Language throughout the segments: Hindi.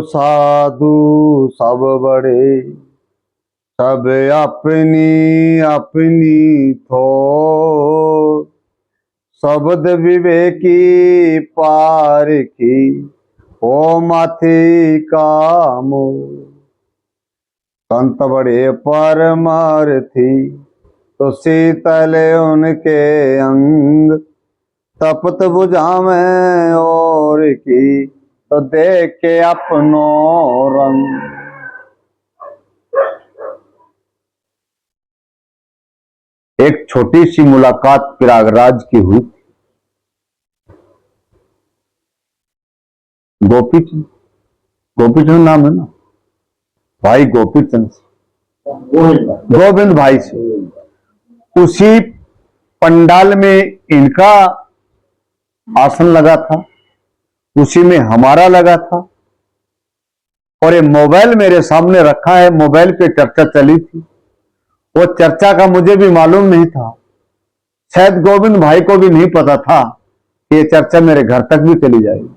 साधु सब बड़े, सब अपनी अपनी थोर, शब्द विवेकी पार की ओ माथे का मोर। संत बड़े परमार्थी तो शीतल उनके अंग, तपत बुझावे और की तो देख के अपनो रंग। एक छोटी सी मुलाकात प्रयागराज की हुई। गोपीचंद, गोपीचंद नाम है ना, भाई गोपीचंद, गोविंद भाई से उसी पंडाल में इनका आसन लगा था, उसी में हमारा लगा था, और ये मोबाइल मेरे सामने रखा है। मोबाइल पे चर्चा चली थी, वो चर्चा का मुझे भी मालूम नहीं था, शायद गोविंद भाई को भी नहीं पता था कि ये चर्चा मेरे घर तक भी चली जाएगी।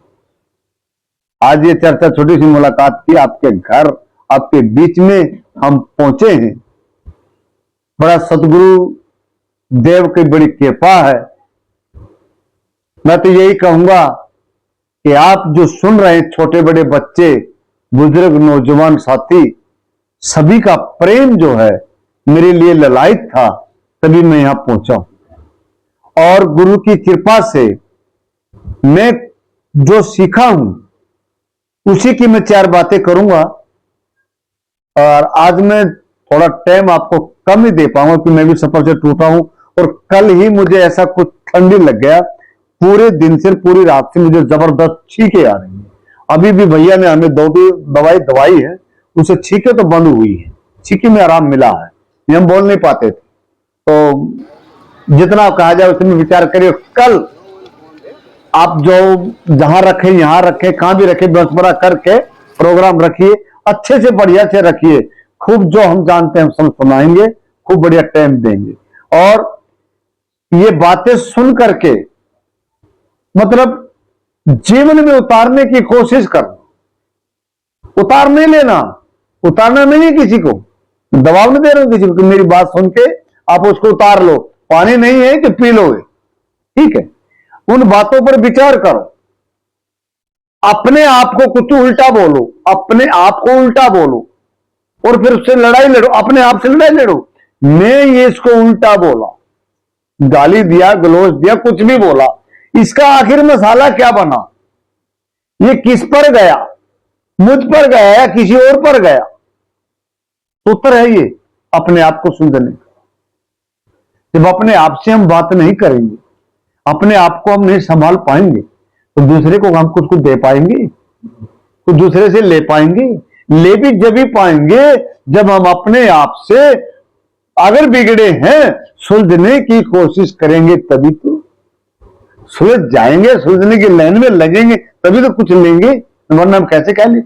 आज ये चर्चा, छोटी सी मुलाकात की, आपके घर, आपके बीच में हम पहुंचे हैं। बड़ा सतगुरु देव की बड़ी कृपा है। मैं तो यही कहूंगा कि आप जो सुन रहे हैं, छोटे बड़े बच्चे, बुजुर्ग, नौजवान साथी, सभी का प्रेम जो है मेरे लिए ललायत था, तभी मैं यहां पहुंचा। और गुरु की कृपा से मैं जो सीखा हूं उसी की मैं चार बातें करूंगा। और आज मैं थोड़ा टाइम आपको कम ही दे पाऊंगा कि मैं भी सफर से टूटा हूं, और कल ही मुझे ऐसा कुछ ठंडी लग गया, पूरे दिन से पूरी रात से मुझे जबरदस्त छींके आ रही है। अभी भी भैया ने हमें दवाई दवाई है, उसे छींके तो बंद हुई है, छींके में आराम मिला है, ये हम बोल नहीं पाते थे। तो जितना कहा जाए उसमें विचार करिए। कल आप जो जहां रखे, यहां रखे, कहां भी रखे, मशवरा करके प्रोग्राम रखिए, अच्छे से बढ़िया से रखिए। खूब जो हम जानते हैं हम सब सुनाएंगे, खूब बढ़िया टाइम देंगे। और ये बातें सुन करके मतलब जीवन में उतारने की कोशिश करो। उतार नहीं लेना, उतारना नहीं है किसी को, दबाव नहीं दे रहा हूं किसी को कि मेरी बात सुन के आप उसको उतार लो। पानी नहीं है कि पी लोगे, ठीक है। उन बातों पर विचार करो, अपने आप को कुछ उल्टा बोलो, अपने आप को उल्टा बोलो, और फिर उससे लड़ाई लड़ो, अपने आप से लड़ाई लड़ो। मैं ये इसको उल्टा बोला, गाली दिया, गलौज दिया, कुछ भी बोला, इसका आखिर मसाला क्या बना? ये किस पर गया? मुझ पर गया या किसी और पर गया? सूत्र है ये अपने आप को सुनने का। जब अपने आप से हम बात नहीं करेंगे, अपने आप को हम नहीं संभाल पाएंगे, तो दूसरे को हम कुछ दे पाएंगे? कुछ दूसरे से ले पाएंगे? ले भी जब ही पाएंगे जब हम अपने आप से अगर बिगड़े हैं सुलझने की कोशिश करेंगे, तभी तो सुलझ जाएंगे, सुलझने की लाइन में लगेंगे, तभी तो कुछ लेंगे, वरना हम कैसे कह लें?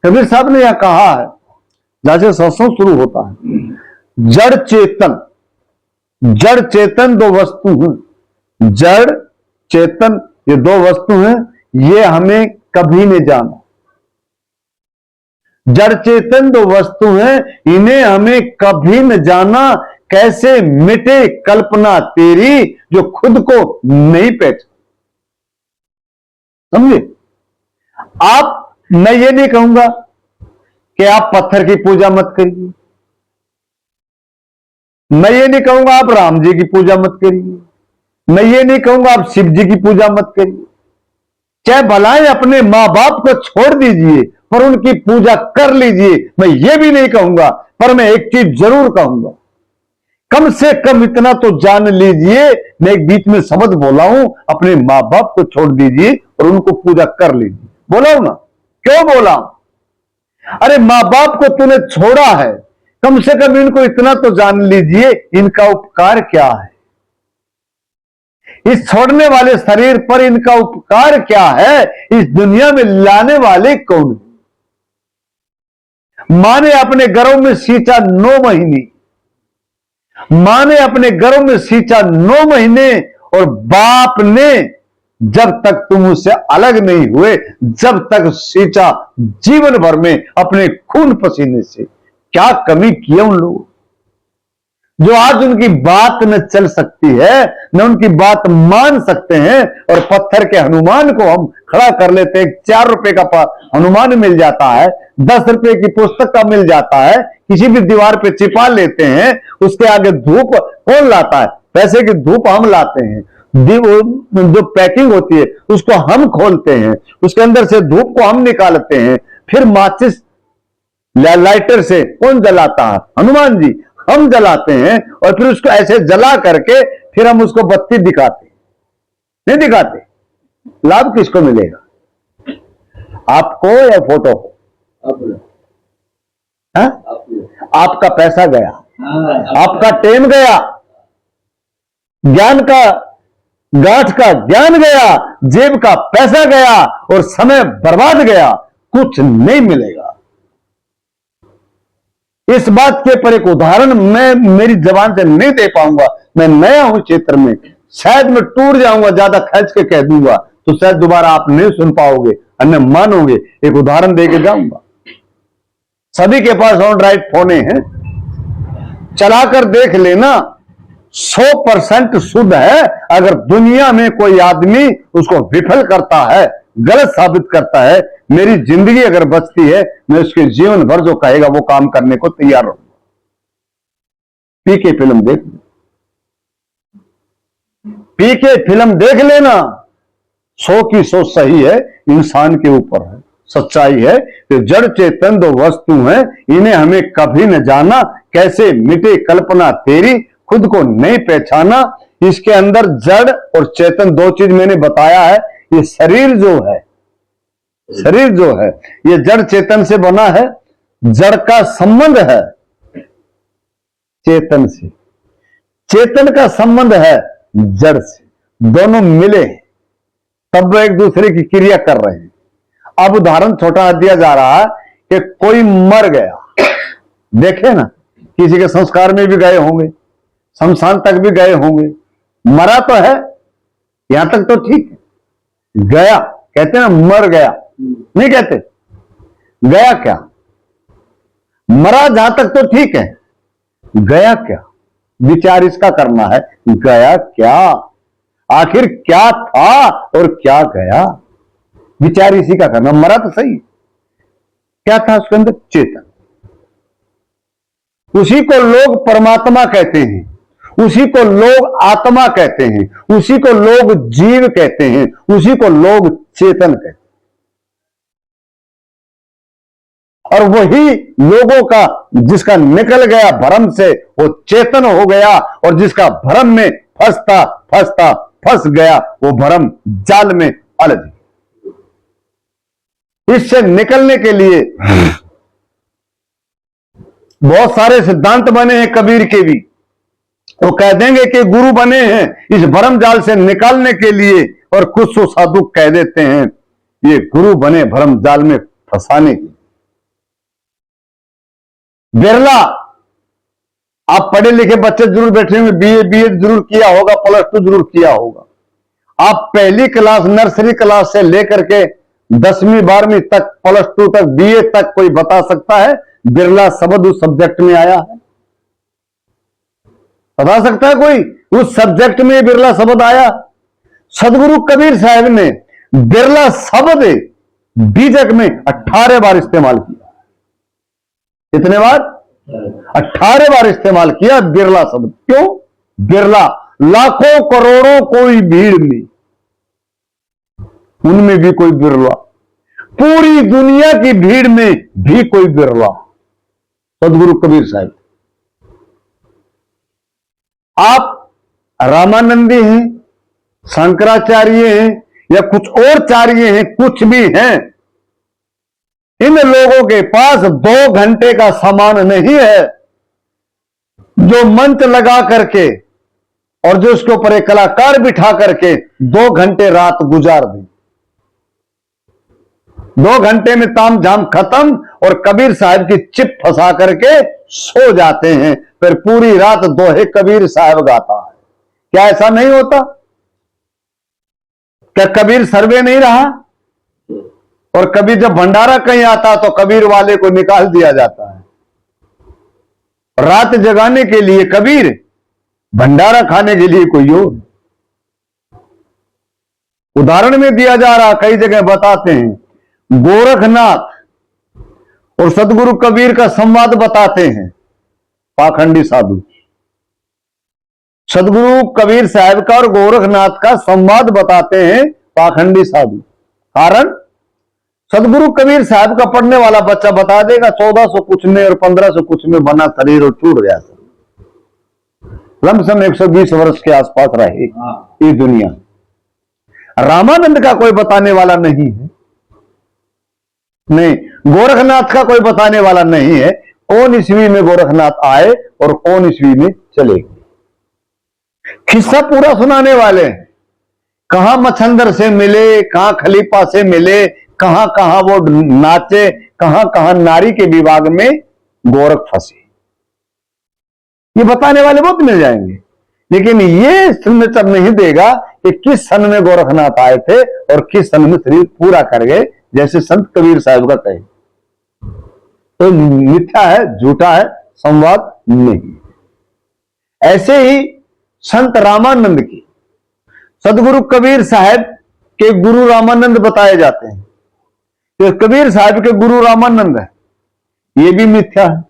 कबीर साहब ने यह कहा है, जैसे सत्संग शुरू होता है, जड़ चेतन, जड़ चेतन दो वस्तु हैं। जड़ चेतन ये दो वस्तु हैं, ये हमें कभी नहीं जाना। जड़ चेतन दो वस्तु हैं, इन्हें हमें कभी न जाना। कैसे मिटे कल्पना तेरी जो खुद को नहीं पहचान। समझे? आप, मैं ये नहीं कहूंगा कि आप पत्थर की पूजा मत करिए, मैं ये नहीं कहूंगा आप राम जी की पूजा मत करिए, मैं ये नहीं कहूंगा आप शिव जी की पूजा मत करिए। चाहे भलाएं अपने मां बाप को छोड़ दीजिए पर उनकी पूजा कर लीजिए, मैं ये भी नहीं कहूंगा। पर मैं एक चीज जरूर कहूंगा, कम से कम इतना तो जान लीजिए, मैं एक बीच में शब्द बोला हूं, अपने मां बाप को छोड़ दीजिए और उनको पूजा कर लीजिए। बोला हूं ना? क्यों बोला? अरे मां बाप को तूने छोड़ा है, कम से कम इनको इतना तो जान लीजिए, इनका उपकार क्या है, इस छोड़ने वाले शरीर पर इनका उपकार क्या है, इस दुनिया में लाने वाले कौन है? मां ने अपने गर्भ में सींचा 9 महीने, मां ने अपने गर्भ में सींचा 9 महीने, और बाप ने जब तक तुम उससे अलग नहीं हुए, जब तक सींचा जीवन भर में अपने खून पसीने से। क्या कमी की है उन लोगों, जो आज उनकी बात न चल सकती है, न उनकी बात मान सकते हैं, और पत्थर के हनुमान को हम खड़ा कर लेते हैं। 4 रुपए का हनुमान मिल जाता है, 10 रुपए की पुस्तक का मिल जाता है, किसी भी दीवार पे चिपा लेते हैं। उसके आगे धूप कौन लाता है? पैसे की धूप हम लाते हैं। जो पैकिंग होती है उसको हम खोलते हैं, उसके अंदर से धूप को हम निकालते हैं। फिर माचिस लाइटर से कौन जलाता है? हनुमान जी। हम जलाते हैं और फिर उसको ऐसे जला करके फिर हम उसको बत्ती दिखाते, नहीं दिखाते। लाभ किसको मिलेगा? आपको या फोटो को? आपका पैसा गया, आपका टेम गया, ज्ञान का गांठ का ज्ञान गया, जेब का पैसा गया और समय बर्बाद गया, कुछ नहीं मिलेगा। इस बात के पर एक उदाहरण मैं मेरी जबान से नहीं दे पाऊंगा। मैं नया हूं क्षेत्र में, शायद मैं टूट जाऊंगा, ज्यादा खर्च के कह दूंगा तो शायद दोबारा आप नहीं सुन पाओगे, अन्य मानोगे। एक उदाहरण देके जाऊंगा। सभी के पास एंड्रॉइड फोन हैं, चलाकर देख लेना, 100% शुद्ध है। अगर दुनिया में कोई आदमी उसको विफल करता है, गलत साबित करता है, मेरी जिंदगी अगर बचती है, मैं उसके जीवन भर जो कहेगा वो काम करने को तैयार रहूंगा। पीके फिल्म देख, पीके फिल्म देख लेना, 100 की 100 सही है, इंसान के ऊपर है, सच्चाई है कि जड़ चेतन दो वस्तु हैं, इन्हें हमें कभी न जाना, कैसे मिटे कल्पना तेरी, खुद को नहीं पहचाना। इसके अंदर जड़ और चेतन दो चीज मैंने बताया है। ये शरीर जो है, शरीर जो है ये जड़ चेतन से बना है। जड़ का संबंध है चेतन से, चेतन का संबंध है जड़ से, दोनों मिले तब वो एक दूसरे की क्रिया कर रहे हैं। अब उदाहरण छोटा दिया जा रहा है कि कोई मर गया, देखे ना, किसी के संस्कार में भी गए होंगे, शमशान तक भी गए होंगे, मरा तो है, यहां तक तो ठीक है। गया कहते ना, मर गया नहीं कहते, गया क्या? मरा जहां तक तो ठीक है, गया क्या? विचार इसका करना है, गया क्या? आखिर क्या था और क्या गया? विचार इसी का करना। मरा तो सही, क्या था उसके अंदर? चेतन। उसी को लोग परमात्मा कहते हैं, उसी को लोग आत्मा कहते हैं, उसी को लोग जीव कहते हैं, उसी को लोग चेतन कहते हैं। और वही लोगों का, जिसका निकल गया भ्रम से वो चेतन हो गया, और जिसका भ्रम में फंसता फंसता फंस गया वो भ्रम जाल में अलझ गया। इससे निकलने के लिए बहुत सारे सिद्धांत बने हैं कबीर के भी, वो कह देंगे कि गुरु बने हैं इस भ्रम जाल से निकालने के लिए, और कुछ तो साधु कह देते हैं ये गुरु बने भ्रम जाल में फंसाने के लिए। बिरला, आप पढ़े लिखे बच्चे जरूर बैठे होंगे, बीए जरूर किया होगा, +2 जरूर किया होगा। आप पहली क्लास, नर्सरी क्लास से लेकर के 10वीं 12वीं तक, +2 तक, बीए तक कोई बता सकता है बिरला शब्द उस सब्जेक्ट में आया है? बता सकता है कोई उस सब्जेक्ट में बिरला शब्द आया? सदगुरु कबीर साहब ने बिरला शब्द बीजक में 18 बार इस्तेमाल किया। कितने बार? 18 बार इस्तेमाल किया बिरला शब्द। क्यों? बिरला, लाखों करोड़ों कोई भीड़ में, उनमें भी कोई बिरला, पूरी दुनिया की भीड़ में भी कोई बिरला। सदगुरु कबीर साहब। आप रामानंदी हैं, शंकराचार्य हैं, या कुछ और चार्य हैं, कुछ भी हैं, इन लोगों के पास 2 घंटे का सामान नहीं है जो मंच लगा करके और जो उसके ऊपर एक कलाकार बिठा करके 2 घंटे रात गुजार दें। 2 घंटे में ताम झाम खत्म और कबीर साहब की चिप फंसा करके सो जाते हैं, फिर पूरी रात दोहे कबीर साहब गाता है। क्या ऐसा नहीं होता? क्या कबीर सर्वे नहीं रहा? और कभी जब भंडारा कहीं आता तो कबीर वाले को निकाल दिया जाता है। रात जगाने के लिए कबीर, भंडारा खाने के लिए कोई और। उदाहरण में दिया जा रहा, कई जगह बताते हैं, गोरखनाथ और सदगुरु कबीर का संवाद बताते हैं पाखंडी साधु। सदगुरु कबीर साहब का और गोरखनाथ का संवाद बताते हैं पाखंडी साधु। कारण, सदगुरु कबीर साहब का पढ़ने वाला बच्चा बता देगा 1400 कुछ में और 1500 कुछ में बना शरीर और छूट गया था। लमसम 120 वर्ष के आसपास रहे ये दुनिया। रामानंद का कोई बताने वाला नहीं है, नहीं, गोरखनाथ का कोई बताने वाला नहीं है। कौन ईस्वी में गोरखनाथ आए और कौन ईस्वी में चले गए, किस्सा पूरा सुनाने वाले हैं। कहां मच्छंदर से मिले, कहां खलीफा से मिले, कहां कहां वो नाचे, कहां कहां नारी के विभाग में गोरख फंसे, ये बताने वाले बहुत मिल जाएंगे। लेकिन ये सिग्नेचर नहीं देगा कि किस सन में गोरखनाथ आए थे और किस सन में शरीर पूरा कर गए, जैसे संत कबीर साहब का कहे। तो मिथ्या है, झूठा है, संवाद नहीं। ऐसे ही संत रामानंद की, सदगुरु कबीर साहब के गुरु रामानंद बताए जाते हैं। तो कबीर साहब के गुरु रामानंद है, ये भी मिथ्या है।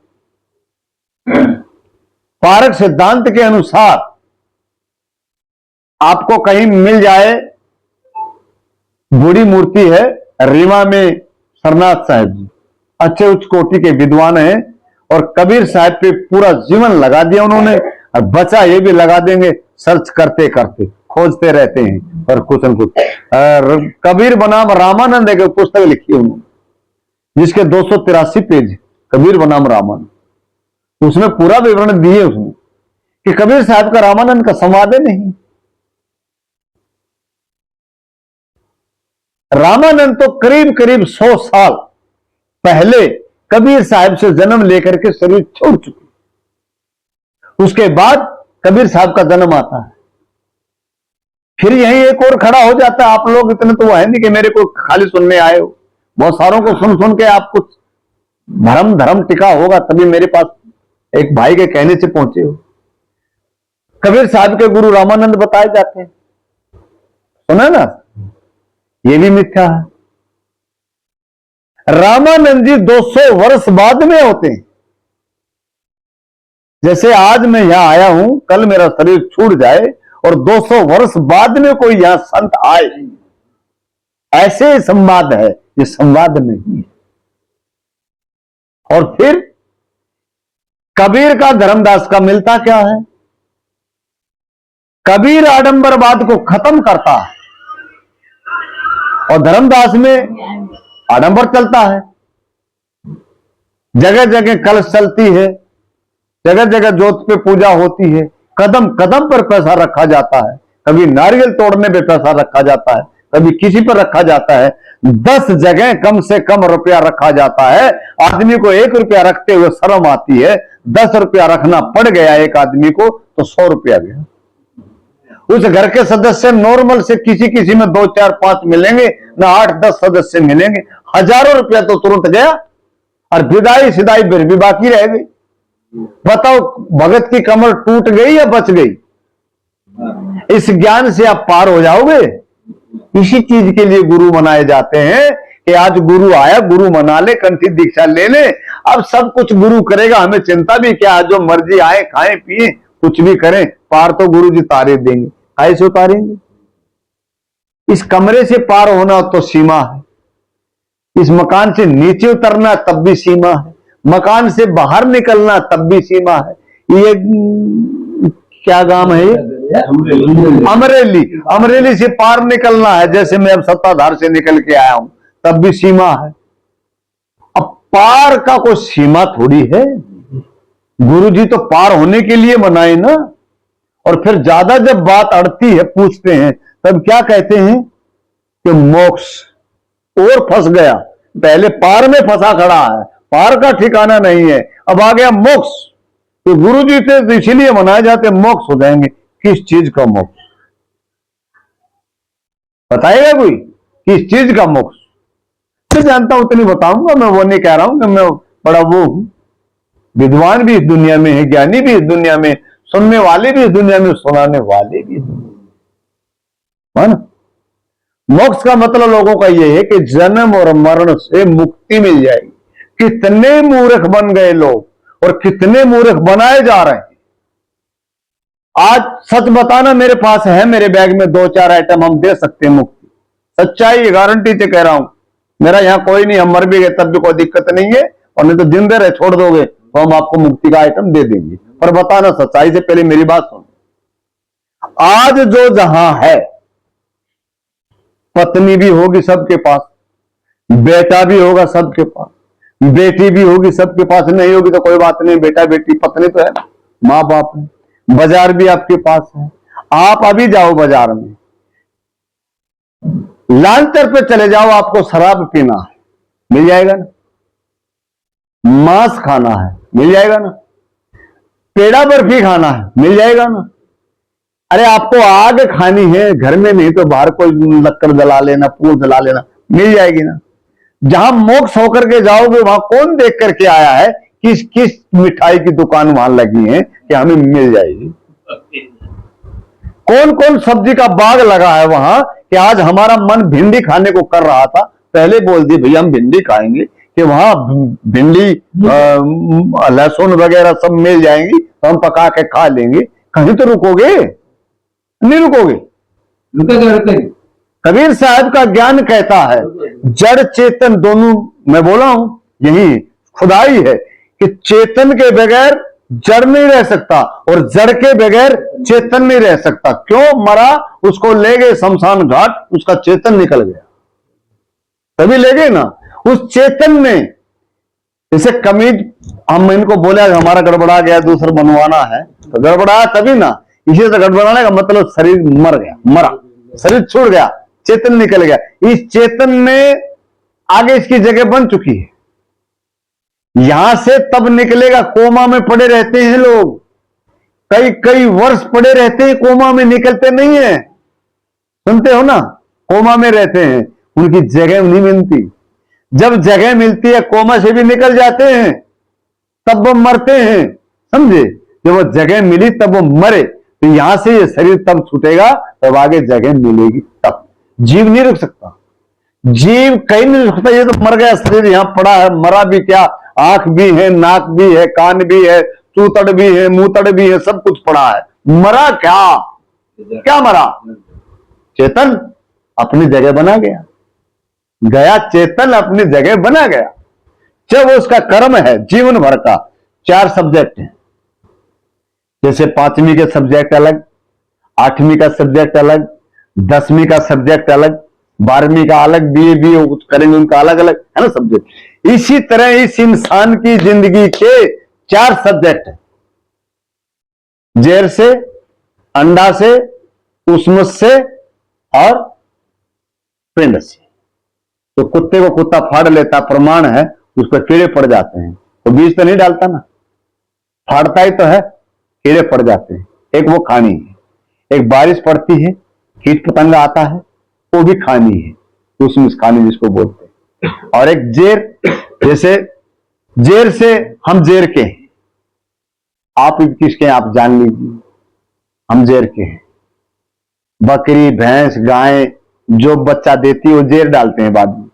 पारक सिद्धांत के अनुसार आपको कहीं मिल जाए, बूढ़ी मूर्ति है रीवा में, सरनाथ साहब जी अच्छे उच्च कोटि के विद्वान हैं और कबीर साहब पे पूरा जीवन लगा दिया उन्होंने, और बचा ये भी लगा देंगे, सर्च करते करते खोजते रहते हैं और कुछ न कुछ। कबीर बनाम रामानंद एक पुस्तक लिखी है उन्होंने, जिसके 283 पेज, कबीर बनाम रामानंद। उसमें पूरा विवरण दिए उसने कि कबीर साहब का रामानंद का संवाद है नहीं। रामानंद तो करीब करीब 100 साल पहले कबीर साहब से जन्म लेकर के शरीर छोड़ चुके। उसके बाद कबीर साहब का जन्म आता है। फिर यही एक और खड़ा हो जाता है। आप लोग इतने तो वो है नहीं कि मेरे को खाली सुनने आए हो, बहुत सारों को सुन सुन के आप कुछ धर्म टिका होगा, तभी मेरे पास एक भाई के कहने से पहुंचे हो। कबीर साहब के गुरु रामानंद बताए जाते हैं, सुना ना, ये भी मिथ्या है। रामानंद जी 200 वर्ष बाद में होते हैं। जैसे आज मैं यहां आया हूं, कल मेरा शरीर छूट जाए और 200 वर्ष बाद में कोई यहां संत आए, ऐसे संवाद है, ये संवाद नहीं है। और फिर कबीर का धर्मदास का मिलता क्या है? कबीर आडंबरवाद को खत्म करता है और धर्मदास में आडंबर चलता है। जगह जगह कलश चलती है, जगह जगह जोत पे पूजा होती है, कदम कदम पर पैसा रखा जाता है। कभी नारियल तोड़ने पे पैसा रखा जाता है, कभी किसी पर रखा जाता है। 10 जगह कम से कम रुपया रखा जाता है। आदमी को 1 रुपया रखते हुए शर्म आती है, 10 रुपया रखना पड़ गया एक आदमी को तो 100 रुपया गया। उस घर के सदस्य नॉर्मल से किसी किसी में 2, 4, 5 मिलेंगे, ना 8, 10 सदस्य मिलेंगे। हजारों रुपया तो तुरंत गया और विदाई सिदाई फिर भी बाकी रह गई। बताओ, भगत की कमर टूट गई या बच गई? इस ज्ञान से आप पार हो जाओगे। इसी चीज के लिए गुरु मनाए जाते हैं कि आज गुरु आया, गुरु मना ले, कंठी दीक्षा ले ले, अब सब कुछ गुरु करेगा, हमें चिंता भी क्या, जो मर्जी आए खाएं पिए कुछ भी करें, पार तो गुरु जी तारे देंगे। ऐसे उतारेंगे? इस कमरे से पार होना तो सीमा है, इस मकान से नीचे उतरना तब भी सीमा है, मकान से बाहर निकलना तब भी सीमा है। ये क्या गांव है? अमरेली। अमरेली से पार निकलना है, जैसे मैं अब सत्ताधार से निकल के आया हूं, तब भी सीमा है। अब पार का कोई सीमा थोड़ी है। गुरु जी तो पार होने के लिए बनाए ना। और फिर ज्यादा जब बात अड़ती है, पूछते हैं, तब क्या कहते हैं कि मोक्ष। और फंस गया, पहले पार में फंसा खड़ा है, पार का ठिकाना नहीं है, अब आ गया मोक्ष। तो गुरु जी से इसीलिए मनाए जाते, मोक्ष हो जाएंगे। किस चीज का मोक्ष? बताएगा कोई किस चीज का मोक्ष? मैं जानता हूं उतनी बताऊंगा, मैं वो नहीं कह रहा हूं कि मैं बड़ा वो हूं। विद्वान भी इस दुनिया में है, ज्ञानी भी इस दुनिया में, सुनने वाले भी इस दुनिया में, सुनाने वाले भी इस दुनिया में। मोक्ष का मतलब लोगों का यह है कि जन्म और मरण से मुक्ति मिल जाएगी। कितने मूर्ख बन गए लोग और कितने मूर्ख बनाए जा रहे हैं। आज सच बताना, मेरे पास है, मेरे बैग में 2-4 आइटम हम दे सकते हैं मुक्ति। सच्चाई गारंटी से कह रहा हूं। मेरा यहां कोई नहीं, हम मर भी गए तब भी कोई दिक्कत नहीं है, और नहीं तो जिंदे रहे छोड़ दोगे तो हम आपको मुक्ति का आइटम दे देंगे। पर बताना सच्चाई से, पहले मेरी बात सुन। आज जो जहां है, पत्नी भी होगी सबके पास, बेटा भी होगा सबके पास, बेटी भी होगी सबके पास, नहीं होगी तो कोई बात नहीं, बेटा बेटी पत्नी तो है, माँ बाप है, बाजार भी आपके पास है। आप अभी जाओ बाजार में, लांचर पे चले जाओ, आपको शराब पीना है, मिल जाएगा ना? मांस खाना है, मिल जाएगा ना? पेड़ा बर्फी खाना है, मिल जाएगा ना? अरे आपको आग खानी है, घर में नहीं तो बाहर कोई लक्कड़ जला लेना, पूल जला लेना, मिल जाएगी ना? जहां मोक्ष होकर के जाओगे वहां कौन देख करके आया है किस किस मिठाई की दुकान वहां लगी है कि हमें मिल जाएगी? कौन कौन सब्जी का बाग लगा है वहां कि आज हमारा मन भिंडी खाने को कर रहा था, पहले बोल दी भैया हम भिंडी खाएंगे, कि वहां भिंडी लहसुन वगैरह सब मिल जाएंगी तो हम पका के खा लेंगे। कहीं तो रुकोगे? नहीं रुकोगे। कबीर साहब का ज्ञान कहता है जड़ चेतन दोनों, मैं बोला हूं यही खुदाई है कि चेतन के बगैर जड़ नहीं रह सकता और जड़ के बगैर चेतन नहीं रह सकता। क्यों? मरा, उसको ले गए शमशान घाट, उसका चेतन निकल गया, तभी ले गए ना। उस चेतन ने, जैसे कमीज हम इनको बोले हमारा गड़बड़ा गया, दूसरा बनवाना है, तो गड़बड़ाया तभी ना। इसी से गड़बड़ाने का मतलब शरीर मर गया, मरा, शरीर छूट गया, चेतन निकल गया। इस चेतन में आगे इसकी जगह बन चुकी है, यहां से तब निकलेगा। कोमा में पड़े रहते हैं लोग, कई कई वर्ष पड़े रहते हैं कोमा में, निकलते नहीं है। सुनते हो ना, कोमा में रहते हैं, उनकी जगह नहीं मिलती। जब जगह मिलती है कोमा से भी निकल जाते हैं, तब वो मरते हैं, समझे? जब वो जगह मिली तब वो मरे, तो यहां से ये शरीर तब छूटेगा, तब आगे जगह मिलेगी तब। जीव नहीं रुक सकता, जीव कहीं नहीं रुक सकता। ये तो मर गया शरीर, यहां पड़ा है, मरा भी क्या? आंख भी है, नाक भी है, कान भी है, चूतड़ भी है, मुंहतड़ भी है, सब कुछ पड़ा है। मरा क्या? क्या मरा? चेतन अपनी जगह बना गया, गया चेतन अपनी जगह बना गया। जब उसका कर्म है जीवन भर का, 4 सब्जेक्ट है, जैसे 5वीं के सब्जेक्ट अलग, 8वीं का सब्जेक्ट अलग, 10वीं का सब्जेक्ट अलग, 12वीं का अलग, बीए करेंगे उनका अलग अलग है ना सब्जेक्ट। इसी तरह इस इंसान की जिंदगी के 4 सब्जेक्ट है, जहर से, अंडा से, उस्मत से और पिंड से। तो कुत्ते को कुत्ता फाड़ लेता, प्रमाण है, उस पर कीड़े पड़ जाते हैं, तो बीज तो नहीं डालता ना, फाड़ता ही तो है, कीड़े पड़ जाते हैं। एक वो खानी है, एक बारिश पड़ती है, कीट पतंगा आता है, वो भी खानी है, उसमें खानी जिसको बोलते हैं। और एक जेर, जैसे जेर से हम जेर के हैं, आप किसके हैं आप जान लीजिए, हम जेर के हैं। बकरी, भैंस, गाय जो बच्चा देती है वो जेर डालते हैं बाद में।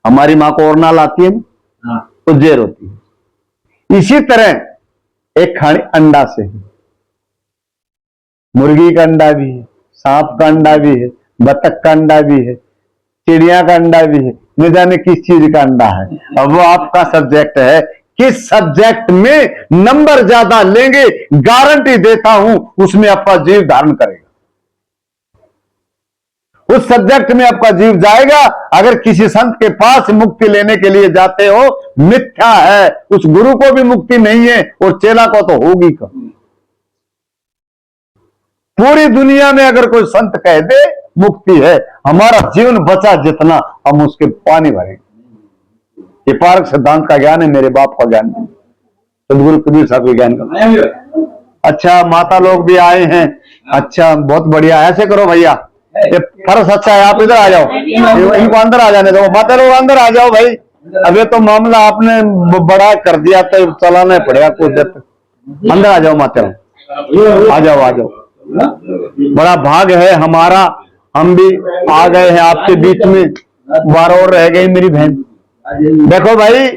हमारी माँ को ओरना लाती है ना, तो जेर होती है। इसी तरह एक खाने अंडा से है, मुर्गी का अंडा भी है, सांप का अंडा भी है, बतख का अंडा भी है, चिड़िया का अंडा भी है, न जाने किस चीज का अंडा है। अब वो आपका सब्जेक्ट है, किस सब्जेक्ट में नंबर ज्यादा लेंगे, गारंटी देता हूं उसमें आपका जीव धारण करेगा, उस सब्जेक्ट में आपका जीव जाएगा। अगर किसी संत के पास मुक्ति लेने के लिए जाते हो, मिथ्या है, उस गुरु को भी मुक्ति नहीं है और चेला को तो होगी कब। पूरी दुनिया में अगर कोई संत कह दे मुक्ति है, हमारा जीवन बचा जितना हम उसके पानी भरेंगे। ये पारक सिद्धांत का ज्ञान है, मेरे बाप का ज्ञान है, सदगुरु कबीर साहब के ज्ञान का। अच्छा, माता लोग भी आए हैं, अच्छा बहुत बढ़िया। ऐसे करो भैया, ये फर्ज अच्छा है, आप इधर आ जाओ, इनको अंदर आ जाने दो, माता लोग अंदर आ जाओ भाई। अब ये तो मामला आपने बड़ा कर दिया तो चलाना पड़ेगा कुछ देर तक। अंदर आ जाओ माता लोग, आ जाओ आ जाओ। बड़ा भाग है हमारा, हम भी आ गए हैं आपके बीच में। 12 और रह गई मेरी बहन। देखो भाई,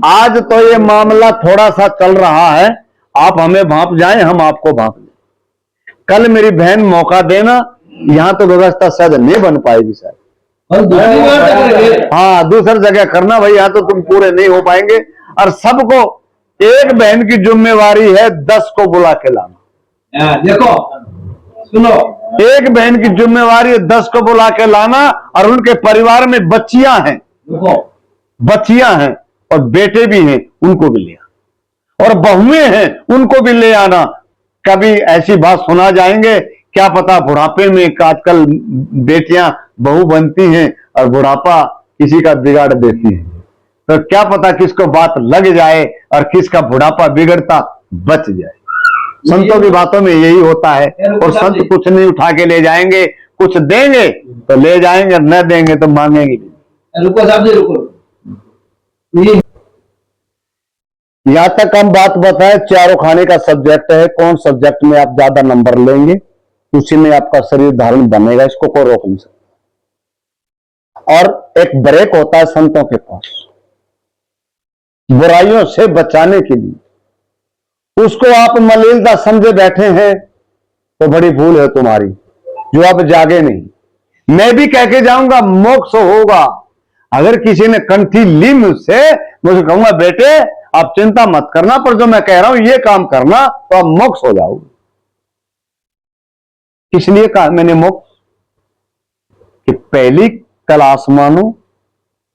आज तो ये मामला थोड़ा सा चल रहा है, आप हमें भांप जाएं, हम आपको भांप लें। कल मेरी बहन मौका देना, यहां तो व्यवस्था शायद नहीं बन पाएगी शायद, हाँ दूसरी जगह करना भाई, यहां तो तुम पूरे नहीं हो पाएंगे। और सबको एक बहन की जिम्मेवारी है 10 को बुला के लाना। देखो सुनो, एक बहन की जिम्मेवारी है 10 को बुला के लाना, और उनके परिवार में बच्चियां हैं, बच्चियां हैं और बेटे भी हैं, उनको भी ले आना, और बहुएं हैं उनको भी ले आना। कभी ऐसी बात सुना जाएंगे, क्या पता बुढ़ापे में, आजकल बेटियां बहू बनती हैं और बुढ़ापा किसी का बिगाड़ देती है, तो क्या पता किसको बात लग जाए और किसका बुढ़ापा बिगड़ता बच जाए। संतों की बातों में यही होता है। और संत कुछ नहीं उठा के ले जाएंगे, कुछ देंगे तो ले जाएंगे, न देंगे तो मांगेंगे। रुको साहब जी, रुको। यहां तक हम बात बताएं, चारों खाने का सब्जेक्ट है, कौन सब्जेक्ट में आप ज्यादा नंबर लेंगे उसी में आपका शरीर धारण बनेगा, इसको कोई रोक नहीं सकता। और एक ब्रेक होता है संतों के पास बुराइयों से बचाने के लिए, उसको आप मलिनता समझे बैठे हैं तो बड़ी भूल है तुम्हारी, जो आप जागे नहीं। मैं भी कह के जाऊंगा मोक्ष होगा। अगर किसी ने कंठी ली मुझसे, मुझे कहूंगा बेटे आप चिंता मत करना, पर जो मैं कह रहा हूं ये काम करना तो आप मोक्ष हो जाओगे। किस लिए कहा मैंने मोक्ष? कि पहली क्लास मानो,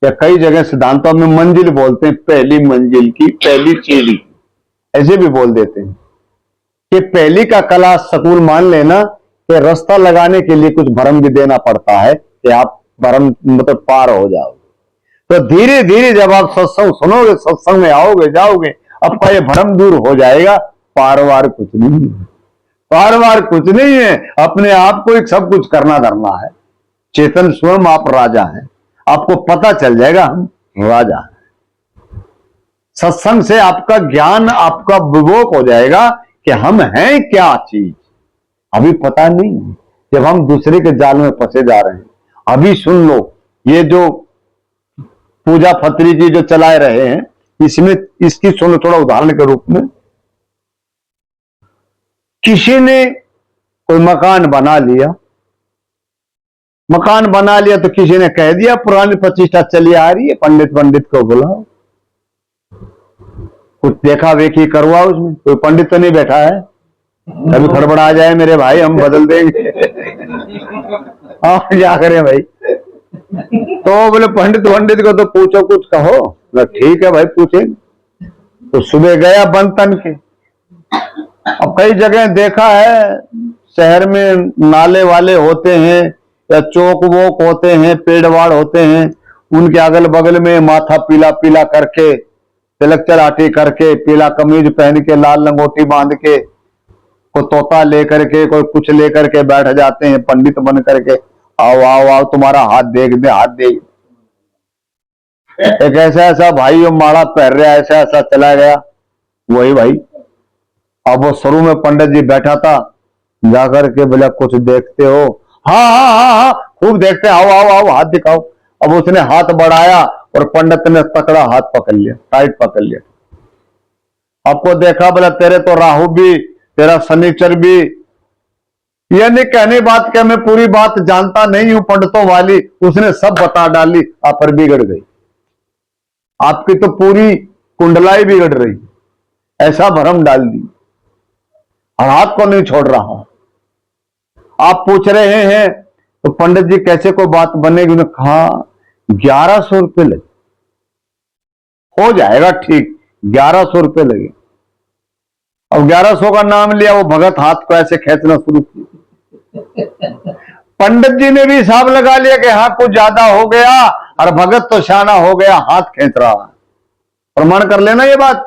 या कई जगह सिद्धांतों में मंजिल बोलते हैं, पहली मंजिल की पहली सीढ़ी ऐसे भी बोल देते हैं कि पहली का क्लास स्कूल मान लेना कि रास्ता लगाने के लिए कुछ भरम भी देना पड़ता है कि आप भरम मतलब पार हो जाओगे। तो धीरे धीरे जब आप सत्संग सुनोगे, सत्संग में आओगे जाओगे, आपका ये भरम दूर हो जाएगा। पार वार कुछ नहीं है, पार वार कुछ नहीं है, अपने आप को एक सब कुछ करना धरना है। चेतन स्वयं आप राजा हैं, आपको पता चल जाएगा हम राजा हैं। सत्संग से आपका ज्ञान, आपका विवेक हो जाएगा कि हम हैं क्या चीज, अभी पता नहीं। जब हम दूसरे के जाल में फंसे जा रहे हैं, अभी सुन लो, ये जो पूजा फतरी की जो चलाए रहे हैं, इसमें इसकी सुनो थोड़ा उदाहरण के रूप में। किसी ने कोई मकान बना लिया, मकान बना लिया तो किसी ने कह दिया पुरानी प्रतिष्ठा चली आ रही है, पंडित को बुलाओ, कुछ देखा वेखी करवाओ। उसमें कोई पंडित तो नहीं बैठा है, कभी खड़बड़ा आ जाए मेरे भाई हम बदल देंगे। हाँ क्या करें भाई, तो बोले पंडित को तो पूछो, कुछ कहो। ठीक है भाई पूछे। तो सुबह गया बन तन के। अब कई जगह देखा है, शहर में नाले वाले होते हैं या चौक वोक होते हैं, पेड़वाड़ होते हैं, उनके अगल बगल में माथा पीला पीला करके, तिलक चलाटी करके, पीला कमीज पहन के, लाल लंगोटी बांध के, कोई तोता लेकर के, कोई कुछ लेकर के बैठ जाते हैं पंडित बन करके। आओ आओ आओ तुम्हारा हाथ देख दे, हाथ देख। एक ऐसा ऐसा भाई वो माला पहन रहा, ऐसा ऐसा चला गया, वही भाई। अब वो शुरू में पंडित जी बैठा था, जाकर के बोला कुछ देखते हो? हाँ हाँ हाँ हाँ खूब देखते, आओ आओ आओ हाथ दिखाओ। अब उसने हाथ बढ़ाया और पंडित ने तकड़ा हाथ पकड़ लिया, टाइट पकड़ लिया। आपको देखा, बोला तेरे तो राहु भी, तेरा शनिचर भी। यानी कहने बात क्या, मैं पूरी बात जानता नहीं हूं पंडितों वाली, उसने सब बता डाली, आप पर बिगड़ गई, आपकी तो पूरी कुंडलाई बिगड़ रही, ऐसा भरम डाल दी। और हाथ को नहीं छोड़ रहा। आप पूछ रहे हैं तो पंडित जी कैसे कोई बात बनेगी? उन्होंने कहा 1100 रुपये लगे, हो जाएगा ठीक, 1100 रुपये लगे। अब 1100 का नाम लिया, वो भगत हाथ को ऐसे खींचना शुरू किया। पंडित जी ने भी हिसाब लगा लिया कि हाँ कुछ ज्यादा हो गया, और भगत तो शाना हो गया, हाथ खींच रहा है। प्रमाण कर लेना ये बात,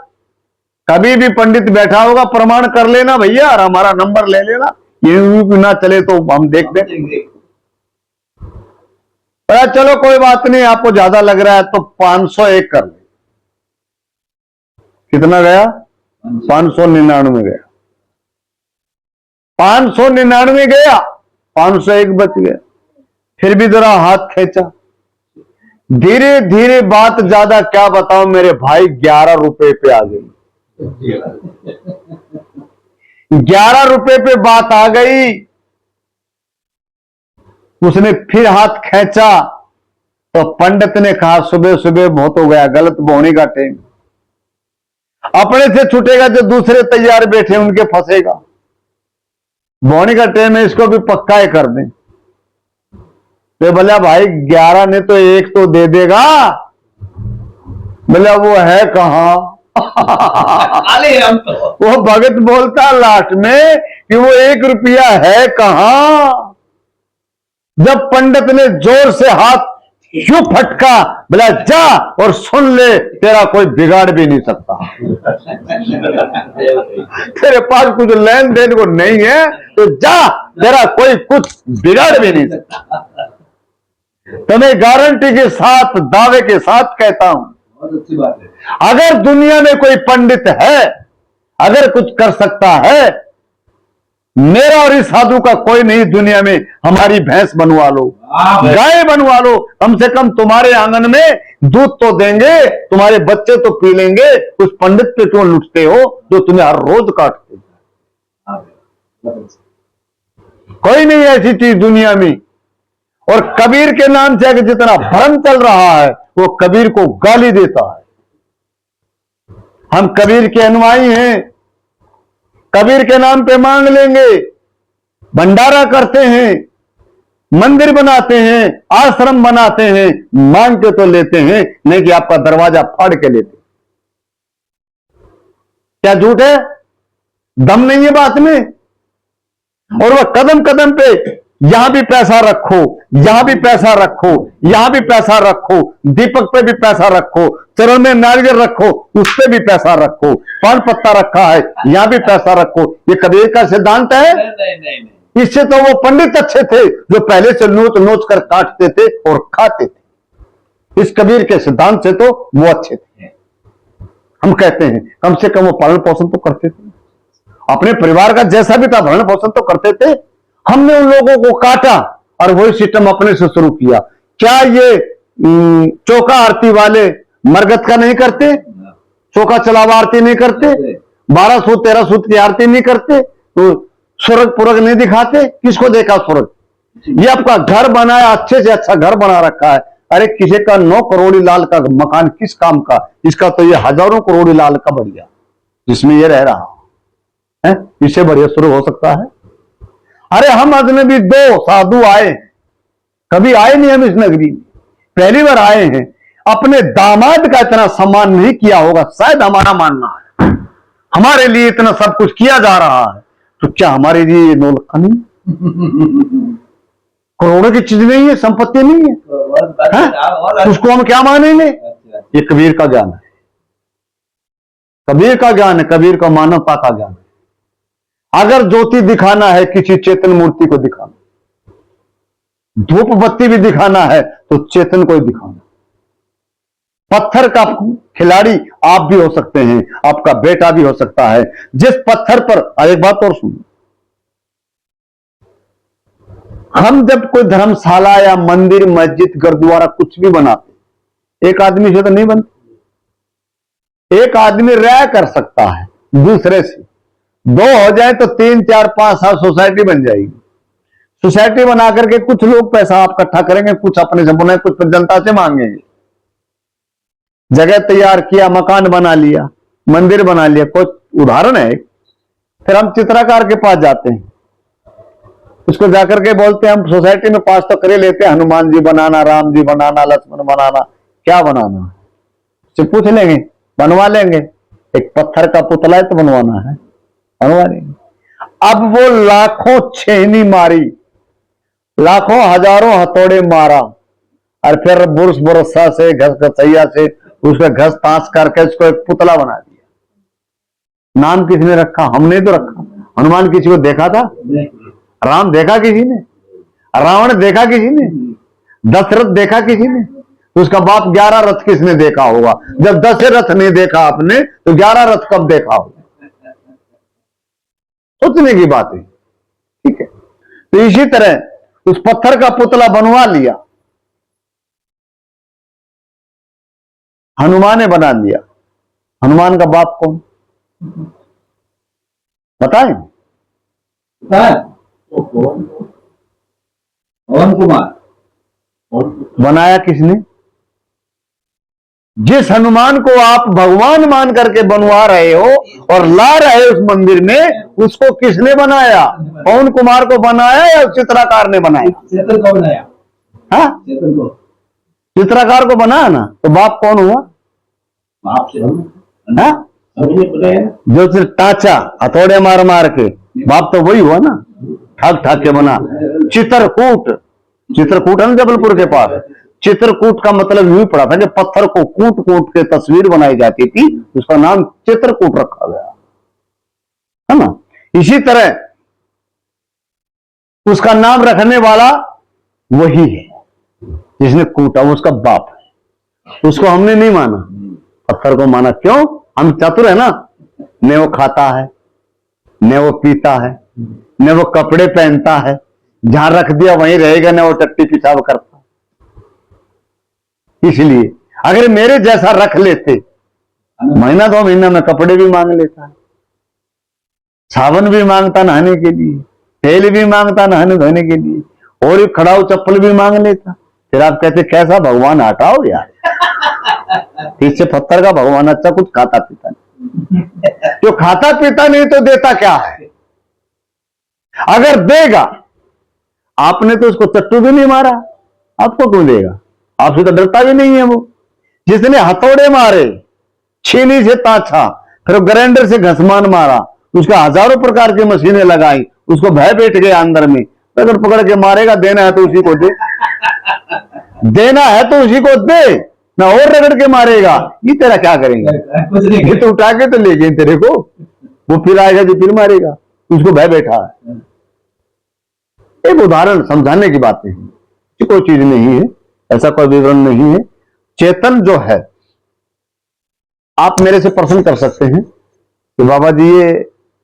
कभी भी पंडित बैठा होगा प्रमाण कर लेना भैया, और हमारा नंबर ले लेना, ये ना चले तो हम देख देंगे। बोला चलो कोई बात नहीं, आपको ज्यादा लग रहा है तो 501 कर ले। कितना गया? 599 गया। 599 गया, 501 बच गया। फिर भी जरा हाथ खींचा, धीरे धीरे बात ज्यादा क्या बताऊं मेरे भाई, 11 रुपए पे आ गई। 11 रुपए पे बात आ गई। उसने फिर हाथ खींचा तो पंडित ने कहा सुबह सुबह बहुत हो गया, गलत बोने का टाइम, अपने से छूटेगा जो दूसरे तैयार बैठे उनके फंसेगा, बोने का टाइम है, इसको भी पक्का ही कर दें। तो बोला भाई 11 ने तो एक तो दे देगा। बोला वो है कहां? वो भगत बोलता लास्ट में कि वो 1 रुपया है कहां। जब पंडित ने जोर से हाथ यूं फटका, बोला जा और सुन ले, तेरा कोई बिगाड़ भी नहीं सकता। तेरे पास कुछ लेन देन को नहीं है तो जा, तेरा कोई कुछ बिगाड़ भी नहीं सकता। तो मैं गारंटी के साथ, दावे के साथ कहता हूं, बहुत अच्छी बात है, अगर दुनिया में कोई पंडित है, अगर कुछ कर सकता है, मेरा और इस साधु का कोई नहीं दुनिया में। हमारी भैंस बनवा लो, गाय बनवा लो, कम से कम तुम्हारे आंगन में दूध तो देंगे, तुम्हारे बच्चे तो पी लेंगे। उस पंडित पे क्यों लुटते हो जो तुम्हें हर रोज काटते? कोई नहीं ऐसी चीज दुनिया में। और कबीर के नाम से अगर जितना भ्रम चल रहा है, वो कबीर को गाली देता है। हम कबीर के अनुयायी हैं, कबीर के नाम पे मांग लेंगे, भंडारा करते हैं, मंदिर बनाते हैं, आश्रम बनाते हैं, मांग के तो लेते हैं, नहीं कि आपका दरवाजा फाड़ के लेते। क्या झूठ है? दम नहीं है बात में। और वह कदम कदम पे यहां भी पैसा रखो, यहां भी पैसा रखो, यहां भी पैसा रखो, दीपक पे भी पैसा रखो, चरण में नारियल रखो, उस पे भी पैसा रखो, पान पत्ता रखा है, यहां भी पैसा रखो। ये कबीर का सिद्धांत है? नहीं। इससे तो वो पंडित अच्छे थे जो पहले से नोच नोच कर काटते थे और खाते थे। इस कबीर के सिद्धांत से तो वो अच्छे थे। हम कहते हैं कम से कम वो पालन पोषण तो करते थे, अपने परिवार का जैसा भी था भरण पोषण तो करते थे। हमने उन लोगों को काटा और वही सिस्टम अपने से शुरू किया। क्या ये चौका आरती वाले मरगत का नहीं करते? चौका चलावा आरती नहीं करते? 12 सूत 13 सूत की आरती नहीं करते? तो स्वर्ग पुरग नहीं दिखाते? किसको देखा स्वर्ग? ये आपका घर बनाया, अच्छे से अच्छा घर बना रखा है। अरे किसी का 9 करोड़ी लाल का मकान किस काम का? इसका तो ये हजारों करोड़ी लाल का बढ़िया, जिसमें ये रह रहा है, इससे बढ़िया स्वर्ग हो सकता है? अरे हम अजनबी 2 साधु आए, कभी आए नहीं हम इस नगरी, पहली बार आए हैं। अपने दामाद का इतना सम्मान नहीं किया होगा, शायद हमारा मानना है। हमारे लिए इतना सब कुछ किया जा रहा है, तो क्या हमारे लिए ये नौलखा नहीं? करोड़ों की चीज नहीं है, संपत्ति नहीं है, उसको हम क्या मानेंगे? ये कबीर का ज्ञान है, कबीर का ज्ञान है, कबीर का मानवता का ज्ञान है। अगर ज्योति दिखाना है किसी चेतन मूर्ति को दिखाना, धूप बत्ती भी दिखाना है तो चेतन को ही दिखाना। पत्थर का खिलाड़ी आप भी हो सकते हैं, आपका बेटा भी हो सकता है। जिस पत्थर पर, एक बात और सुनो, हम जब कोई धर्मशाला या मंदिर मस्जिद गुरुद्वारा कुछ भी बनाते, एक आदमी से तो नहीं बनते। एक आदमी रह कर सकता है दूसरे से, 2 हो जाए तो 3 4 5 7 सोसाइटी बन जाएगी। सोसाइटी बना करके कुछ लोग पैसा आप इकट्ठा करेंगे, कुछ अपने से बनाए, कुछ जनता से मांगेंगे। जगह तैयार किया, मकान बना लिया, मंदिर बना लिया, कोई उदाहरण है। फिर हम चित्रकार के पास जाते हैं, उसको जाकर के बोलते हैं हम सोसाइटी में 5 तो करे लेते हैं, हनुमान जी बनाना, राम जी बनाना, लक्ष्मण बनाना, क्या बनाना है? उससे पूछ लेंगे, बनवा लेंगे। एक पत्थर का पुतला है तो बनवाना है, बनवा लेंगे। अब वो लाखों छेनी मारी, लाखों हजारों हथौड़े मारा, और फिर बुरस बुरसा से, घस घसैया से उसका घस ताश करके उसको एक पुतला बना दिया। नाम किसने रखा? हमने तो रखा। हनुमान किसी को देखा था? राम देखा किसी ने? रावण देखा किसी ने? 10 रथ देखा किसी ने? उसका बाप 11 रथ किसने देखा होगा? जब 10 रथ नहीं देखा आपने तो 11 रथ कब देखा होगा? सोचने की बात है। ठीक है, तो इसी तरह उस पत्थर का पुतला बनवा लिया, हनुमान ने बना लिया। हनुमान का बाप कौन बताएं? पवन कुमार। बनाया किसने? जिस हनुमान को आप भगवान मान करके बनवा रहे हो और ला रहे हो उस मंदिर में, उसको किसने बनाया? पवन कुमार को बनाया या चित्रकार ने बनाया? चेतन को बनाया। हाँ, चेतन को, चित्रकार को बनाया ना। तो बाप कौन हुआ? बाप से हाँ, जो सिर्फ टाचा हथौड़े मार मार के, बाप तो वही हुआ ना, ठाक ठाक के बना। चित्रकूट, चित्रकूट है ना जबलपुर के पास। चित्रकूट का मतलब यूं पड़ा था कि पत्थर को कूट कूट के तस्वीर बनाई जाती थी, उसका नाम चित्रकूट रखा गया, है ना। इसी तरह उसका नाम रखने वाला वही है जिसने कूटा, उसका बाप है। उसको हमने नहीं माना, पत्थर को माना। क्यों? हम चतुर है ना, न वो खाता है, न वो पीता है, न वो कपड़े पहनता है, जहां रख दिया वहीं रहेगा, न वो टट्टी पिशाब करता। इसलिए अगर मेरे जैसा रख लेते, महीना 2 महीना में कपड़े भी मांग लेता, साबुन भी मांगता नहाने के लिए, तेल भी मांगता नहाने धोने के लिए, और एक खड़ाऊ चप्पल भी मांग लेता। फिर आप कहते कैसा भगवान? हटाओ यार, इससे पत्थर का भगवान अच्छा, कुछ खाता पीता नहीं। जो खाता पीता नहीं तो देता क्या है? अगर देगा, आपने तो उसको चट्टू भी नहीं मारा, आपको क्यों देगा? आपसे तो डरता भी नहीं है वो। जिसने हथौड़े मारे, छीनी से ताछा, फिर ग्राइंडर से घसमान मारा, उसका हजारों प्रकार की मशीनें लगाई, उसको भय बैठ गया अंदर में। अगर पकड़ के मारेगा, देना है तो उसी को दे, देना है तो उसी को दे ना, और रगड़ के मारेगा, ये तेरा क्या करेंगे? ये तो उठा के तो ले गए तेरे को, वो फिर आएगा जो फिर मारेगा, उसको भय बैठा है। एक उदाहरण समझाने की बात नहीं, कोई चीज नहीं है, ऐसा कोई विवरण नहीं है। चेतन जो है, आप मेरे से प्रश्न कर सकते हैं कि बाबा जी ये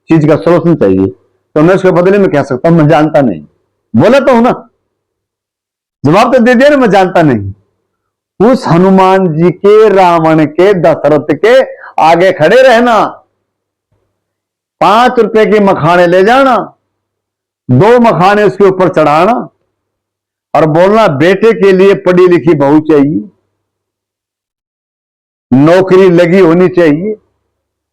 चीज का सोल्यूशन चाहिए, तो मैं उसके बदले में कह सकता हूं मैं जानता नहीं। बोला तो हूं ना, जवाब तो दे दिया ना, मैं जानता नहीं। उस हनुमान जी के, रावण के, दशरथ के आगे खड़े रहना, 5 रुपए के मखाने ले जाना, 2 मखाने उसके ऊपर चढ़ाना और बोलना बेटे के लिए पढ़ी लिखी बहू चाहिए, नौकरी लगी होनी चाहिए,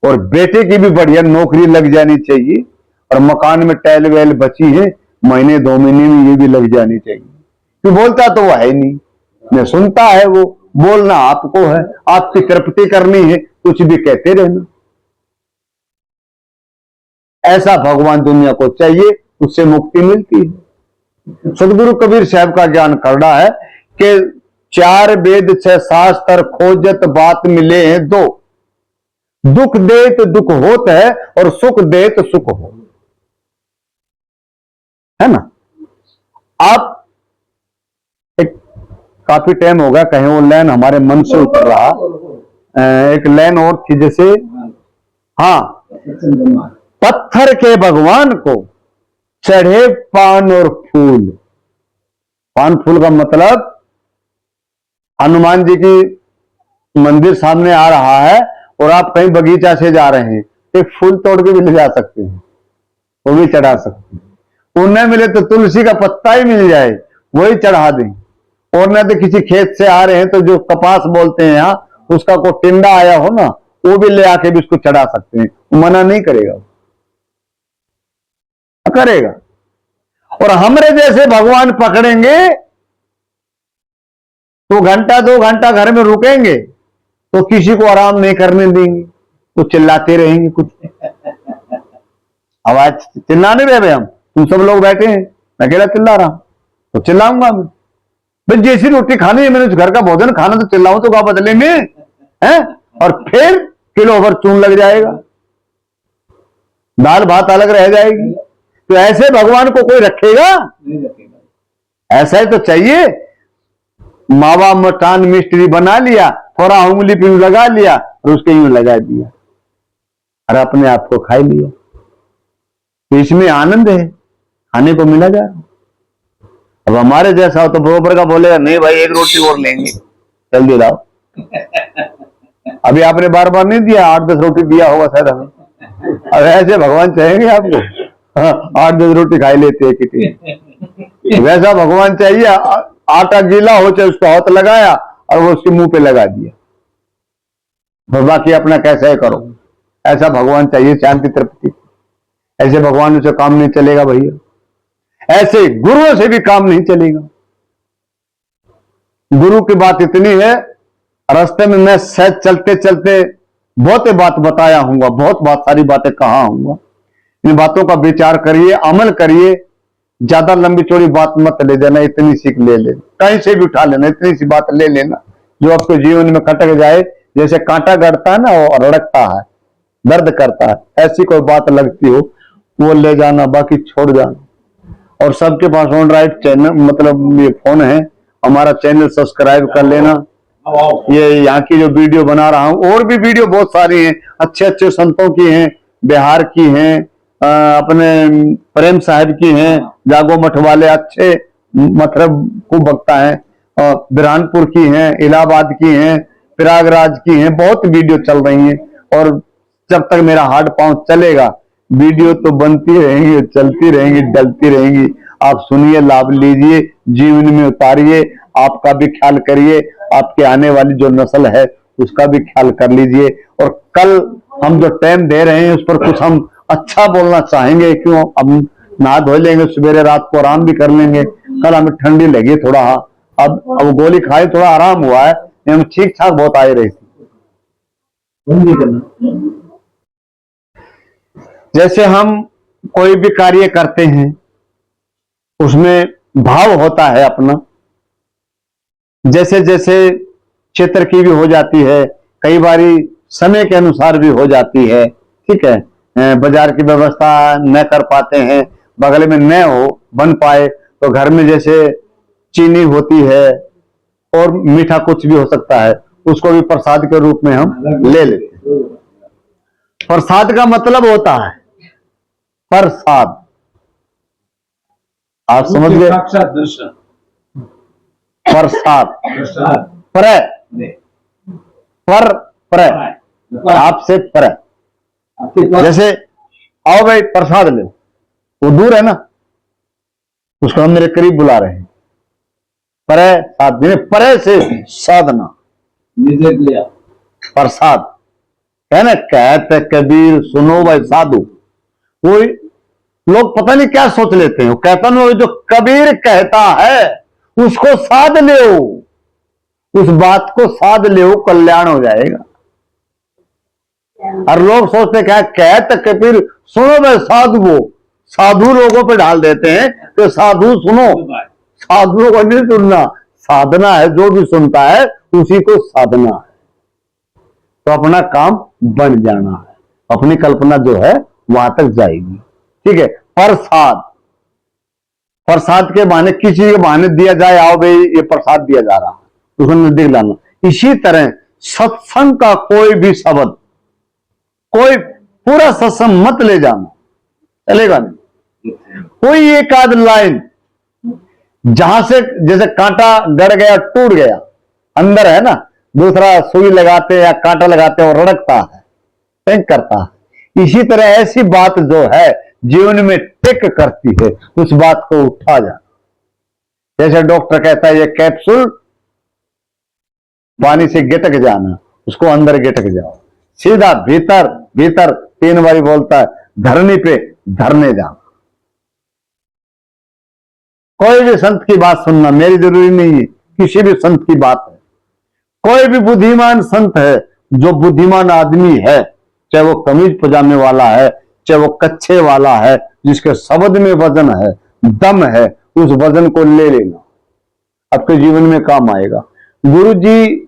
और बेटे की भी बढ़िया नौकरी लग जानी चाहिए, और मकान में टैल वैल बची है, महीने 2 महीने में ये भी लग जानी चाहिए। तो बोलता तो वो है नहीं, मैं सुनता है वो, बोलना आपको है, आपकी तृप्ति करनी है, कुछ भी कहते रहना। ऐसा भगवान दुनिया को चाहिए, उससे मुक्ति मिलती है। सदगुरु कबीर साहब का ज्ञान करना है कि 4 वेद 6 शास्त्र खोजत बात मिले हैं 2, दुख दे तो दुख होत है और सुख दे तो सुख हो, है ना। आप एक काफी टाइम होगा कहीं वो लाइन हमारे मन से उतर रहा, एक लाइन और थी जैसे, हाँ, पत्थर के भगवान को चढ़े पान और फूल। पान फूल का मतलब, हनुमान जी की मंदिर सामने आ रहा है और आप कहीं बगीचा से जा रहे हैं, एक फूल तोड़ के भी ले जा सकते हैं, वो भी चढ़ा सकते हैं। उन्हें मिले तो तुलसी का पत्ता ही मिल जाए, वही चढ़ा दें। और न तो किसी खेत से आ रहे हैं तो जो कपास बोलते हैं यहाँ, उसका कोई टिंडा आया हो ना, वो भी ले आके भी उसको चढ़ा सकते हैं, मना नहीं करेगा, करेगा। और हमरे जैसे भगवान पकड़ेंगे तो घंटा 2 घंटा घर में रुकेंगे तो किसी को आराम नहीं करने देंगे, तो चिल्लाते रहेंगे कुछ। आवाज चिल्लाने रहे हम, तुम सब लोग बैठे हैं, मैं अकेला चिल्ला रहा हूं तो चिल्लाऊंगा मैं। भाई जैसी रोटी खानी है, मैंने घर का भोजन खाना, तो चिल्लाऊं तो क्या बदलेंगे हैं? और फिर किलो भर चून लग जाएगा, दाल भात अलग रह जाएगी। तो ऐसे भगवान को कोई रखेगा? ऐसा ही तो चाहिए मावा मठान मिस्त्री बना लिया, थोड़ा उंगली पे यूं लगा लिया और उसके यूं लगा दिया और अपने आप को खा लिया। तो इसमें आनंद है, खाने को मिला जा रहा। अब हमारे जैसा हो तो बरोबर का बोलेगा नहीं भाई एक रोटी और लेंगे, जल्दी लाओ। अभी आपने बार बार नहीं दिया, 8-10 रोटी दिया होगा शायद हमें। अब ऐसे भगवान चाहेंगे आपको? हाँ, 8-10 रोटी खाई लेते हैं कितनी। वैसा भगवान चाहिए, आटा गीला हो चाहे उसको हाथ लगाया और वो उसके मुंह पे लगा दिया, और बाकी अपना कैसा है करो। ऐसा भगवान चाहिए, शांति तृप्ति। ऐसे भगवान से काम नहीं चलेगा भैया, ऐसे गुरुओं से भी काम नहीं चलेगा। गुरु की बात इतनी है, रास्ते में मैं शायद चलते चलते बहुत बात बताया हूंगा, बहुत सारी बातें कहा हूंगा। इन बातों का विचार करिए, अमल करिए। ज्यादा लंबी चौड़ी बात मत ले जाना, इतनी सीख ले लेना, कहीं से भी उठा लेना, इतनी सी बात ले लेना जो आपके जीवन में खटक जाए। जैसे कांटा गड़ता है ना, वो रड़कता है, दर्द करता है, ऐसी कोई बात लगती हो वो ले जाना, बाकी छोड़ जाना। और सबके पास एंड्रॉइड चैनल, मतलब ये फोन है, हमारा चैनल सब्सक्राइब कर लेना। ये यहाँ की जो वीडियो बना रहा हूँ, और भी वीडियो बहुत सारी हैं, अच्छे अच्छे संतों की हैं, बिहार की हैं, अपने प्रेम साहिब की हैं, जागो मठ वाले अच्छे मतलब खूब बकता है, और बिरहानपुर की हैं, इलाहाबाद की हैं, प्रयागराज की हैं, बहुत वीडियो चल रही हैं। और जब तक मेरा हार्ट पांव चलेगा वीडियो तो बनती रहेंगी, चलती रहेंगी, डलती रहेंगी। आप सुनिए, लाभ लीजिए, जीवन में उतारिए, आपका भी ख्याल करिए, आपके आने वाली जो नस्ल है उसका भी ख्याल कर लीजिए। और कल हम जो टाइम दे रहे हैं उस पर कुछ हम अच्छा बोलना चाहेंगे, क्यों अब नहा धो लेंगे, सवेरे रात को आराम भी कर लेंगे। कल हमें ठंडी लगी थोड़ा, अब गोली खाई, थोड़ा आराम हुआ है, हम ठीक ठाक बहुत आए रही थी। जैसे हम कोई भी कार्य करते हैं उसमें भाव होता है अपना, जैसे जैसे क्षेत्र की भी हो जाती है, कई बारी समय के अनुसार भी हो जाती है, ठीक है। बाजार की व्यवस्था न कर पाते हैं, बगल में न हो बन पाए तो घर में जैसे चीनी होती है और मीठा कुछ भी हो सकता है, उसको भी प्रसाद के रूप में हम ले लेते हैं। प्रसाद का मतलब होता है प्रसाद, आप समझ गए? प्रसाद, पर आपसे पर, जैसे आओ भाई प्रसाद ले, वो दूर है ना, उसको हम मेरे करीब बुला रहे हैं। परे से साधना, प्रसाद है ना। कहते कबीर सुनो भाई साधु, वो लोग पता नहीं क्या सोच लेते हैं, कहता ना जो कबीर कहता है उसको साध ले, उस बात को साध ले, कल्याण हो जाएगा। और लोग सोचते क्या, कहते कबीर सुनो भाई साधु, वो साधु लोगों पे डाल देते हैं कि साधु सुनो, साधुओं को नहीं सुनना, साधना है, जो भी सुनता है उसी को साधना है। तो अपना काम बन जाना है, अपनी कल्पना जो है वहां तक जाएगी, ठीक है। प्रसाद, प्रसाद के बहाने, किसी के बहाने दिया जाए, आओ भाई ये प्रसाद दिया जा रहा है, उसको नजदीक लाना। इसी तरह सत्संग का कोई भी शब्द, कोई पूरा सत्संग मत ले जाना, चलेगा नहीं। कोई एक आध लाइन जहां से जैसे कांटा गड़ गया, टूट गया, अंदर है ना, दूसरा सुई लगाते या कांटा लगाते और रड़कता है, टिक करता है। इसी तरह ऐसी बात जो है जीवन में टिक करती है, उस बात को उठा जाना। जैसे डॉक्टर कहता है ये कैप्सूल पानी से गिटक जाना, उसको अंदर गिटक जाओ, सीधा भीतर भीतर 3 बारी बोलता है, धरनी पे धरने जाना। कोई भी संत की बात सुनना, मेरी जरूरी नहीं है, किसी भी संत की बात है। कोई भी बुद्धिमान संत है, जो बुद्धिमान आदमी है, चाहे वो कमीज पजामे वाला है, चाहे वो कच्छे वाला है, जिसके शब्द में वजन है, दम है, उस वजन को ले लेना, आपके जीवन में काम आएगा। गुरु जी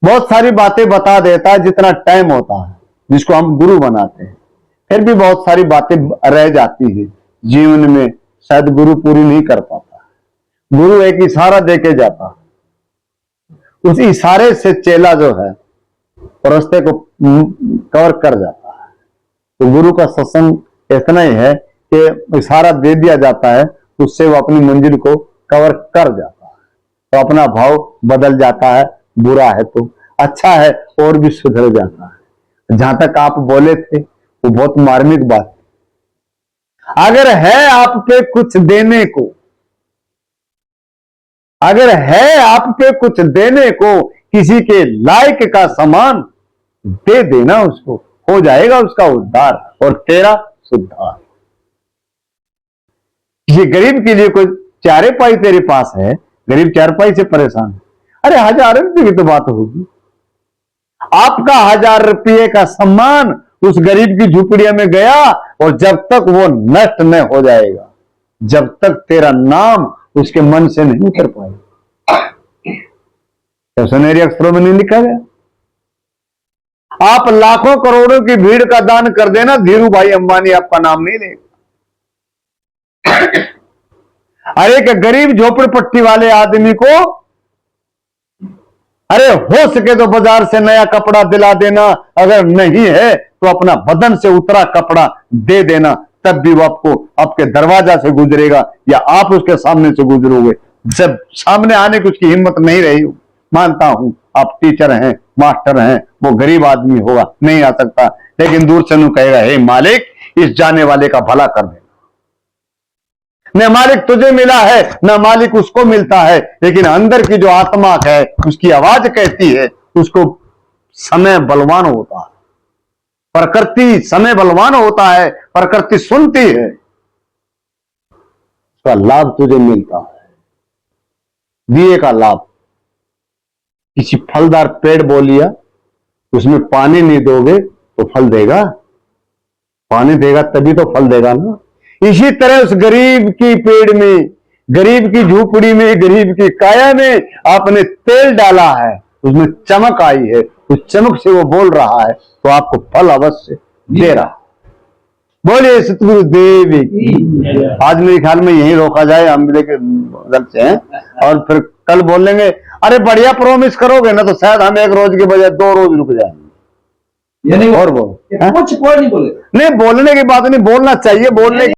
बहुत सारी बातें बता देता है जितना टाइम होता है, जिसको हम गुरु बनाते हैं, फिर भी बहुत सारी बातें रह जाती है जीवन में, शायद गुरु पूरी नहीं कर पाता। गुरु एक इशारा देके जाता, उस इशारे से चेला जो है रास्ते को कवर कर जाता है। तो गुरु का सत्संग इतना ही है कि इशारा दे दिया जाता है, उससे वो अपनी मंजिल को कवर कर जाता है, तो अपना भाव बदल जाता है। बुरा है तो अच्छा है और भी सुधर जाता है। जहां तक आप बोले थे वो बहुत मार्मिक बात है। अगर है आप पे कुछ देने को, अगर है आप पे कुछ देने को, किसी के लायक का सामान दे देना उसको, हो जाएगा उसका उद्धार और तेरा सुधार। ये गरीब के लिए कोई चारे पाई तेरे पास है, गरीब चार पाई से परेशान है, अरे 1000 रुपये की तो बात होगी। आपका 1000 रुपये का सम्मान उस गरीब की झुपड़िया में गया, और जब तक वो नष्ट न हो जाएगा, जब तक तेरा नाम उसके मन से नहीं उतर पाएगा। तो सुनहरे अक्षरों में नहीं लिखा गया, आप लाखों करोड़ों की भीड़ का दान कर देना, धीरू भाई अंबानी आपका नाम नहीं लेगा। अरे एक गरीब झोपड़पट्टी वाले आदमी को अरे हो सके तो बाजार से नया कपड़ा दिला देना, अगर नहीं है तो अपना बदन से उतरा कपड़ा दे देना, तब भी वो आपको आपके दरवाजा से गुजरेगा या आप उसके सामने से गुजरोगे। जब सामने आने की उसकी हिम्मत नहीं रही, मानता हूं आप टीचर हैं, मास्टर हैं, वो गरीब आदमी होगा, नहीं आ सकता, लेकिन दूर से नु कहेगा, हे मालिक इस जाने वाले का भला कर देना। न मालिक तुझे मिला है न मालिक उसको मिलता है, लेकिन अंदर की जो आत्मा है उसकी आवाज कहती है, उसको समय बलवान होता है, प्रकृति समय बलवान होता है, प्रकृति सुनती है, उसका लाभ तुझे मिलता है। दिए का लाभ, किसी फलदार पेड़ बो लिया, उसमें पानी नहीं दोगे तो फल देगा, पानी देगा तभी तो फल देगा ना। इसी तरह उस गरीब की पेड़ में, गरीब की झूपड़ी में, गरीब की काया में आपने तेल डाला है, उसमें चमक आई है, उस चमक से वो बोल रहा है, तो आपको फल अवश्य दे रहा है। बोलिए सतगुरु देव की। आज मेरे ख्याल में यही रोका जाए, हम लेके बदल से हैं, और फिर कल बोल लेंगे, अरे बढ़िया प्रॉमिस करोगे ना तो शायद हम 1 रोज के बजाय 2 रोज रुक जाएंगे। ये नहीं और बोल कुछ कोई नहीं बोले, नहीं बोलने की बात नहीं, बोलना चाहिए, बोलने